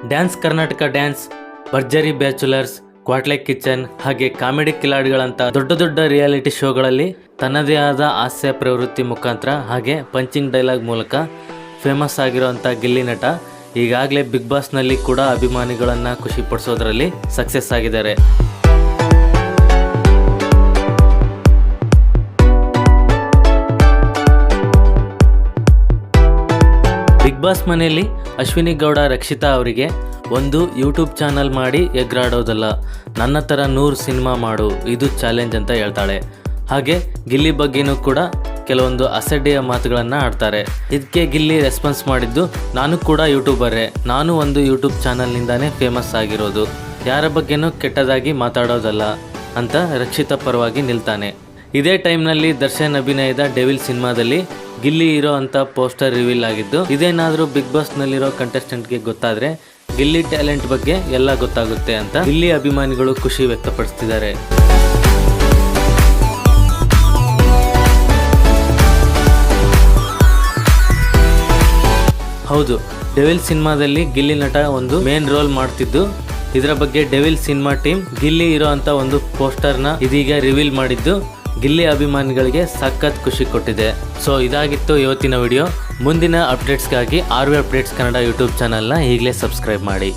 Dance Karnataka dance, ಭರ್ಜರಿ bachelors, ಕ್ವಾಟ್ಲೆ kitchen ಹಾಗೆ comedy ಕಿಲಾಡಿಗಳಂತ ದೊಡ್ಡ ದೊಡ್ಡ ರಿಯಾಲಿಟಿ ಶೋಗಳಲ್ಲಿ ತನ್ನದೇ ಆದ ಹಾಸ್ಯ ಪ್ರವೃತ್ತಿ ಮುಖಾಂತರ ಹಾಗೆ ಪಂಚಿಂಗ್ ಡೈಲಾಗ್ ಮೂಲಕ ಫೇಮಸ್ ಆಗಿರುವಂಥ ಗಿಲ್ಲಿ ನಟ ಈಗಾಗಲೇ ಬಿಗ್ ಬಾಸ್ನಲ್ಲಿ ಕೂಡ ಅಭಿಮಾನಿಗಳನ್ನು ಖುಷಿಪಡಿಸೋದ್ರಲ್ಲಿ ಸಕ್ಸಸ್ ಆಗಿದ್ದಾರೆ. ಬಿಗ್ ಬಾಸ್ ಮನೆಯಲ್ಲಿ ಅಶ್ವಿನಿ ಗೌಡ ರಕ್ಷಿತಾ ಅವರಿಗೆ ಒಂದು ಯೂಟ್ಯೂಬ್ ಚಾನಲ್ ಮಾಡಿ ಎಗ್ರಾಡೋದಲ್ಲ, ನನ್ನ ಥರ 100 ಸಿನಿಮಾ ಮಾಡು, ಇದು ಚಾಲೆಂಜ್ ಅಂತ ಹೇಳ್ತಾಳೆ. ಹಾಗೆ ಗಿಲ್ಲಿ ಬಗ್ಗೆನೂ ಕೂಡ ಕೆಲವೊಂದು ಅಸಡ್ಡೆಯ ಮಾತುಗಳನ್ನು ಆಡ್ತಾರೆ. ಇದಕ್ಕೆ ಗಿಲ್ಲಿ ರೆಸ್ಪಾನ್ಸ್ ಮಾಡಿದ್ದು, ನಾನು ಕೂಡ ಯೂಟ್ಯೂಬರೇ, ನಾನು ಒಂದು ಯೂಟ್ಯೂಬ್ ಚಾನಲ್ನಿಂದಾನೇ ಫೇಮಸ್ ಆಗಿರೋದು, ಯಾರ ಬಗ್ಗೆನೂ ಕೆಟ್ಟದಾಗಿ ಮಾತಾಡೋದಲ್ಲ ಅಂತ ರಕ್ಷಿತಾ ಪರವಾಗಿ ನಿಲ್ತಾನೆ. ಇದೇ ಟೈಮ್ನಲ್ಲಿ ದರ್ಶನ್ ಅಭಿನಯದ ಡೆವಿಲ್ ಸಿನಿಮಾದಲ್ಲಿ ಗಿಲ್ಲಿ ಇರೋ ಅಂತ ಪೋಸ್ಟರ್ ರಿವೀಲ್ ಆಗಿದ್ದು, ಇದೇನಾದರೂ ಬಿಗ್ ಬಾಸ್ನಲ್ಲಿರೋ ಕಂಟೆಸ್ಟೆಂಟ್ಗೆ ಗೊತ್ತಾದರೆ ಗಿಲ್ಲಿ ಟ್ಯಾಲೆಂಟ್ ಬಗ್ಗೆ ಎಲ್ಲ ಗೊತ್ತಾಗುತ್ತೆ ಅಂತ ಗಿಲ್ಲಿ ಅಭಿಮಾನಿಗಳು ಖುಷಿ ವ್ಯಕ್ತಪಡಿಸ್ತಿದ್ದಾರೆ. ಹೌದು, ಡೆವಿಲ್ ಸಿನಿಮಾದಲ್ಲಿ ಗಿಲ್ಲಿ ನಟ ಒಂದು ಮೇನ್ ರೋಲ್ ಮಾಡ್ತಿದ್ದು, ಇದರ ಬಗ್ಗೆ ಡೆವಿಲ್ ಸಿನಿಮಾ ಟೀಮ್ ಗಿಲ್ಲಿ ಇರೋ ಅಂತ ಒಂದು ಪೋಸ್ಟರ್ನ ಇದೀಗ ರಿವೀಲ್ ಮಾಡಿದ್ದು ಗಿಲ್ಲಿ ಅಭಿಮಾನಿಗಳಿಗೆ ಸಖತ್ ಖುಷಿ ಕೊಟ್ಟಿದೆ. ಸೊ ಇದಾಗಿತ್ತು ಇವತ್ತಿನ ವಿಡಿಯೋ. ಮುಂದಿನ ಅಪ್ಡೇಟ್ಸ್ಗಾಗಿ RV ಅಪ್ಡೇಟ್ಸ್ ಕನ್ನಡ ಯೂಟ್ಯೂಬ್ ಚಾನಲ್ನ ಈಗಲೇ ಸಬ್ಸ್ಕ್ರೈಬ್ ಮಾಡಿ.